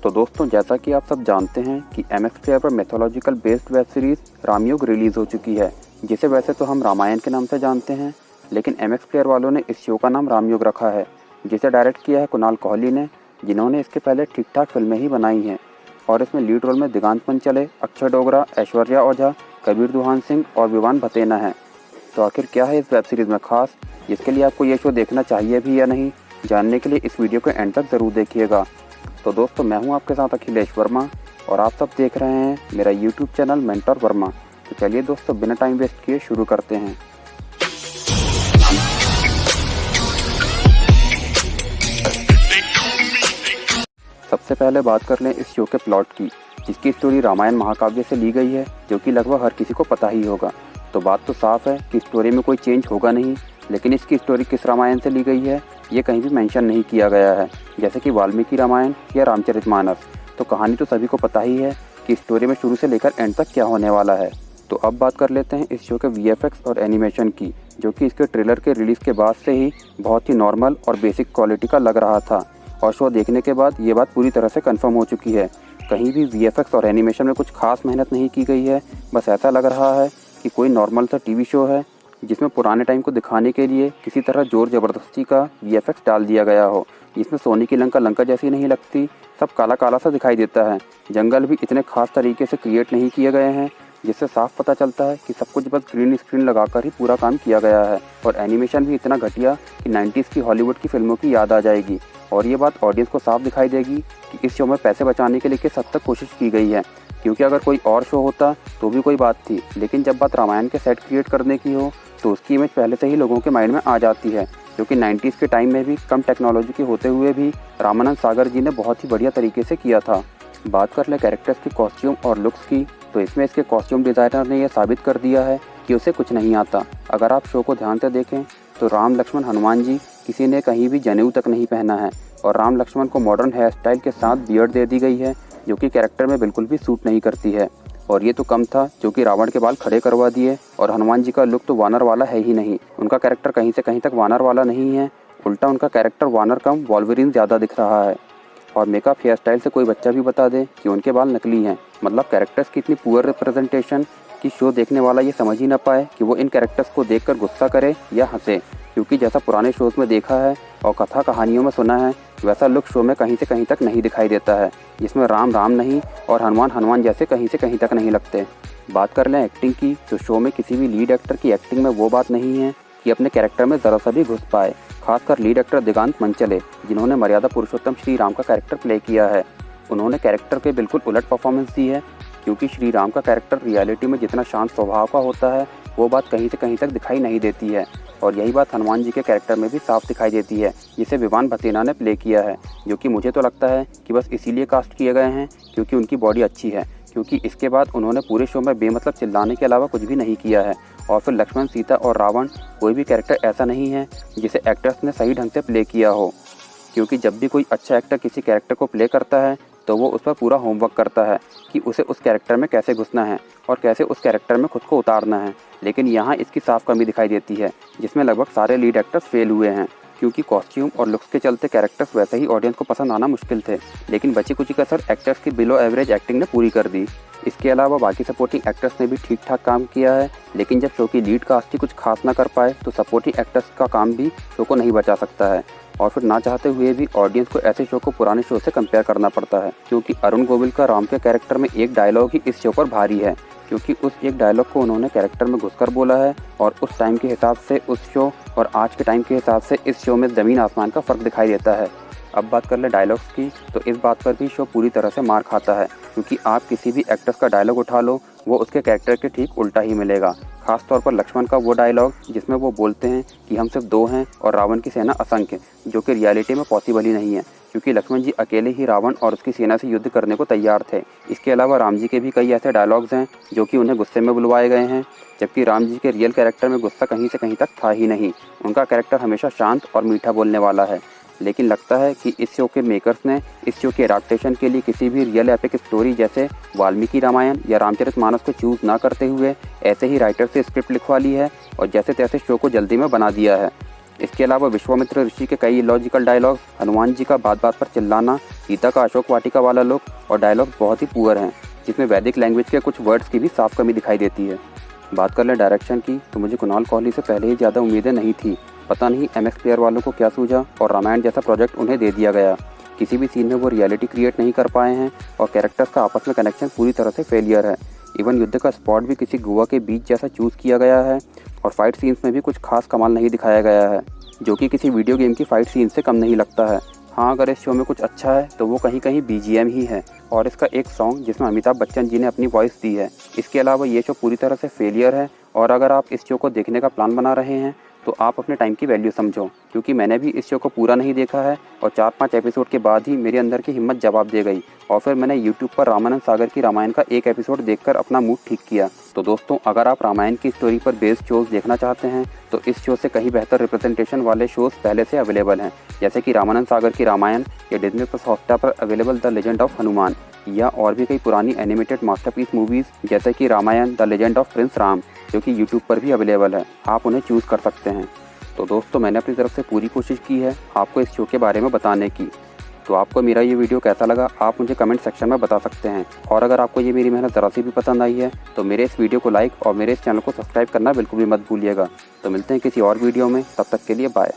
तो दोस्तों, जैसा कि आप सब जानते हैं कि MX प्लेयर पर mythological based web series Ramyug release हो चुकी है, जिसे वैसे तो हम रामायण के नाम से जानते हैं, लेकिन MX प्लेयर वालों ने इस शो का नाम रामयोग रखा है, जिसे डायरेक्ट किया है कुणाल कोहली ने, जिन्होंने इसके पहले ठीक ठाक फिल्में ही बनाई हैं। और इसमें लीड रोल में दिगांत पंचले, अक्षय डोगरा, ऐश्वर्या ओझा, कबीर दुहान सिंह और विवान भतेना हैं। तो आखिर क्या है इस वेब सीरीज़ में खास, जिसके लिए आपको ये शो देखना चाहिए भी या नहीं, जानने के लिए इस वीडियो को एंड तक ज़रूर देखिएगा। तो दोस्तों, मैं हूं आपके साथ अखिलेश वर्मा और आप सब देख रहे हैं मेरा YouTube चैनल मेंटर वर्मा। तो चलिए दोस्तों, बिना टाइम वेस्ट किए शुरू करते हैं। सबसे पहले बात कर लें इस शो के प्लॉट की, जिसकी स्टोरी रामायण महाकाव्य से ली गई है, जो कि लगभग हर किसी को पता ही होगा। तो बात तो साफ है कि स्टोरी में कोई चेंज होगा नहीं, लेकिन इसकी स्टोरी किस रामायण से ली गई है ये कहीं भी मेंशन नहीं किया गया है, जैसे कि वाल्मीकि रामायण या रामचरितमानस। तो कहानी तो सभी को पता ही है कि स्टोरी में शुरू से लेकर एंड तक क्या होने वाला है। तो अब बात कर लेते हैं इस शो के VFX और एनिमेशन की, जो कि इसके ट्रेलर के रिलीज़ के बाद से ही बहुत ही नॉर्मल और बेसिक क्वालिटी का लग रहा था, और शो देखने के बाद ये बात पूरी तरह से कंफर्म हो चुकी है। कहीं भी VFX और एनिमेशन में कुछ खास मेहनत नहीं की गई है। बस ऐसा लग रहा है कि कोई नॉर्मल सा TV शो है, जिसमें पुराने टाइम को दिखाने के लिए किसी तरह जोर ज़बरदस्ती का VFX डाल दिया गया हो, जिसमें सोने की लंका लंका जैसी नहीं लगती, सब काला काला सा दिखाई देता है। जंगल भी इतने खास तरीके से क्रिएट नहीं किए गए हैं, जिससे साफ पता चलता है कि सब कुछ बस ग्रीन स्क्रीन लगाकर ही पूरा काम किया गया है। और एनिमेशन भी इतना घटिया कि 90s की हॉलीवुड की फिल्मों की याद आ जाएगी। और ये बात ऑडियंस को साफ दिखाई देगी कि इस शो में पैसे बचाने के लिए किस हद तक कोशिश की गई है, क्योंकि अगर कोई और शो होता तो भी कोई बात थी, लेकिन जब बात रामायण के सेट क्रिएट करने की हो तो उसकी इमेज पहले से ही लोगों के माइंड में आ जाती है, क्योंकि 90s के टाइम में भी कम टेक्नोलॉजी के होते हुए भी रामानंद सागर जी ने बहुत ही बढ़िया तरीके से किया था। बात कर ले कैरेक्टर्स की कॉस्ट्यूम और लुक्स की, तो इसमें इसके कॉस्ट्यूम डिज़ाइनर ने यह साबित कर दिया है कि उसे कुछ नहीं आता। अगर आप शो को ध्यान से देखें तो राम लक्ष्मण हनुमान जी किसी ने कहीं भी जनेऊ तक नहीं पहना है, और राम लक्ष्मण को मॉडर्न हेयर स्टाइल के साथ बियर्ड दे दी गई है, जो कि कैरेक्टर में बिल्कुल भी सूट नहीं करती है। और ये तो कम था, जो कि रावण के बाल खड़े करवा दिए, और हनुमान जी का लुक तो वानर वाला है ही नहीं। उनका कैरेक्टर कहीं से कहीं तक वानर वाला नहीं है, उल्टा उनका कैरेक्टर वानर कम वॉल्वरिन ज़्यादा दिख रहा है। और मेकअप हेयर स्टाइल से कोई बच्चा भी बता दे कि उनके बाल नकली हैं। मतलब कैरेक्टर्स की इतनी पुअर रिप्रेजेंटेशन कि शो देखने वाला ये समझ ही ना पाए कि वो इन कैरेक्टर्स को देखकर गुस्सा करे या हंसे, क्योंकि जैसा पुराने शोज़ में देखा है और कथा कहानियों में सुना है, वैसा लुक शो में कहीं से कहीं तक नहीं दिखाई देता है, जिसमें राम राम नहीं और हनुमान हनुमान जैसे कहीं से कहीं तक नहीं लगते। बात कर लें एक्टिंग की, तो शो में किसी भी लीड एक्टर की एक्टिंग में वो बात नहीं है कि अपने कैरेक्टर में ज़रा सा भी घुस पाए। खासकर लीड एक्टर दिगांत पंचले, जिन्होंने मर्यादा पुरुषोत्तम श्री राम का कैरेक्टर प्ले किया है, उन्होंने कैरेक्टर के बिल्कुल उलट परफॉर्मेंस दी है, क्योंकि श्री राम का कैरेक्टर रियलिटी में जितना शांत स्वभाव का होता है, वो बात कहीं से कहीं तक दिखाई नहीं देती है। और यही बात हनुमान जी के कैरेक्टर में भी साफ दिखाई देती है, जिसे विवान भतेना ने प्ले किया है, जो कि मुझे तो लगता है कि बस इसीलिए कास्ट किए गए हैं क्योंकि उनकी बॉडी अच्छी है, क्योंकि इसके बाद उन्होंने पूरे शो में बेमतलब चिल्लाने के अलावा कुछ भी नहीं किया है। और फिर लक्ष्मण, सीता और रावण, कोई भी कैरेक्टर ऐसा नहीं है जिसे एक्टर्स ने सही ढंग से प्ले किया हो, क्योंकि जब भी कोई अच्छा एक्टर किसी कैरेक्टर को प्ले करता है तो वो उस पर पूरा होमवर्क करता है कि उसे उस कैरेक्टर में कैसे घुसना है और कैसे उस कैरेक्टर में खुद को उतारना है। लेकिन यहाँ इसकी साफ कमी दिखाई देती है, जिसमें लगभग सारे लीड एक्टर्स फेल हुए हैं, क्योंकि कॉस्ट्यूम और लुक्स के चलते कैरेक्टर्स वैसे ही ऑडियंस को पसंद आना मुश्किल थे, लेकिन बची कुची कसर एक्टर्स की बिलो एवरेज एक्टिंग ने पूरी कर दी। इसके अलावा बाकी सपोर्टिंग एक्टर्स ने भी ठीक ठाक काम किया है, लेकिन जब शो की लीड कास्ट ही कुछ खास ना कर पाए तो सपोर्टिंग एक्टर्स का काम भी शो को नहीं बचा सकता है। और फिर ना चाहते हुए भी ऑडियंस को ऐसे शो को पुराने शो से कंपेयर करना पड़ता है, क्योंकि अरुण गोविल का राम के कैरेक्टर में एक डायलॉग ही इस शो पर भारी है, क्योंकि उस एक डायलॉग को उन्होंने कैरेक्टर में घुसकर बोला है, और उस टाइम के हिसाब से उस शो और आज के टाइम के हिसाब से इस शो में ज़मीन आसमान का फ़र्क दिखाई देता है। अब बात कर ले डायलॉग्स की, तो इस बात पर भी शो पूरी तरह से मार खाता है, क्योंकि आप किसी भी एक्टर्स का डायलॉग उठा लो, वो उसके कैरेक्टर के ठीक उल्टा ही मिलेगा। खास तौर पर लक्ष्मण का वो डायलॉग जिसमें वो बोलते हैं कि हम सिर्फ 2 हैं और रावण की सेना असंख्य, जो कि रियलिटी में पॉसिबल ही नहीं है, क्योंकि लक्ष्मण जी अकेले ही रावण और उसकी सेना से युद्ध करने को तैयार थे। इसके अलावा राम जी के भी कई ऐसे डायलॉग्स हैं जो कि उन्हें गुस्से में बुलवाए गए हैं, जबकि राम जी के रियल कैरेक्टर में गुस्सा कहीं से कहीं तक था ही नहीं। उनका कैरेक्टर हमेशा शांत और मीठा बोलने वाला है। लेकिन लगता है कि इस शो के मेकर्स ने इस शो के एडाप्टेशन के लिए किसी भी रियल एपिक स्टोरी जैसे वाल्मीकि रामायण या रामचरितमानस को चूज़ ना करते हुए ऐसे ही राइटर से स्क्रिप्ट लिखवा ली है और जैसे तैसे शो को जल्दी में बना दिया है। इसके अलावा विश्वामित्र ऋषि के कई इलॉजिकल डायलॉग्स, हनुमान जी का बात बात पर चिल्लाना, सीता का अशोक वाटिका वाला लुक और डायलॉग्स बहुत ही पुअर हैं, जिसमें वैदिक लैंग्वेज के कुछ वर्ड्स की भी साफ कमी दिखाई देती है। बात कर लें डायरेक्शन की, तो मुझे कुणाल कोहली से पहले ही ज़्यादा उम्मीदें नहीं थी। पता नहीं MX प्लेयर वालों को क्या सूझा और रामायण जैसा प्रोजेक्ट उन्हें दे दिया गया। किसी भी सीन में वो रियलिटी क्रिएट नहीं कर पाए हैं और कैरेक्टर्स का आपस में कनेक्शन पूरी तरह से फेलियर है। इवन युद्ध का स्पॉट भी किसी गोवा के बीच जैसा चूज़ किया गया है और फाइट सीन्स में भी कुछ खास कमाल नहीं दिखाया गया है, जो कि किसी वीडियो गेम की फाइट सीन से कम नहीं लगता है। हाँ, अगर इस शो में कुछ अच्छा है तो वो कहीं कहीं BGM ही है और इसका एक सॉन्ग जिसमें अमिताभ बच्चन जी ने अपनी वॉइस दी है। इसके अलावा ये शो पूरी तरह से फेलियर है और अगर आप इस शो को देखने का प्लान बना रहे हैं तो आप अपने टाइम की वैल्यू समझो, क्योंकि मैंने भी इस शो को पूरा नहीं देखा है और 4-5 एपिसोड के बाद ही मेरे अंदर की हिम्मत जवाब दे गई और फिर मैंने YouTube पर रामानंद सागर की रामायण का एक एपिसोड देखकर अपना मूड ठीक किया। तो दोस्तों, अगर आप रामायण की स्टोरी पर बेस्ड शोज़ देखना चाहते हैं तो इस शो से कहीं बेहतर रिप्रेजेंटेशन वाले शोज़ पहले से अवेलेबल हैं, जैसे कि रामानंद सागर की रामायण या डिज्नी प्लस हॉटस्टार पर available the legend of Hanuman, या और भी कई पुरानी एनिमेटेड मास्टरपीस मूवीज़ जैसे कि Ramayana the legend of prince Rama, जो कि YouTube पर भी अवेलेबल है। आप उन्हें चूज़ कर सकते हैं। तो दोस्तों, मैंने अपनी तरफ से पूरी कोशिश की है आपको इस शो के बारे में बताने की। तो आपको मेरा ये वीडियो कैसा लगा आप मुझे कमेंट सेक्शन में बता सकते हैं और अगर आपको ये मेरी मेहनत ज़रा सी भी पसंद आई है तो मेरे इस वीडियो को लाइक और मेरे इस चैनल को सब्सक्राइब करना बिल्कुल भी मत भूलिएगा। तो मिलते हैं किसी और वीडियो में, तब तक के लिए बाय।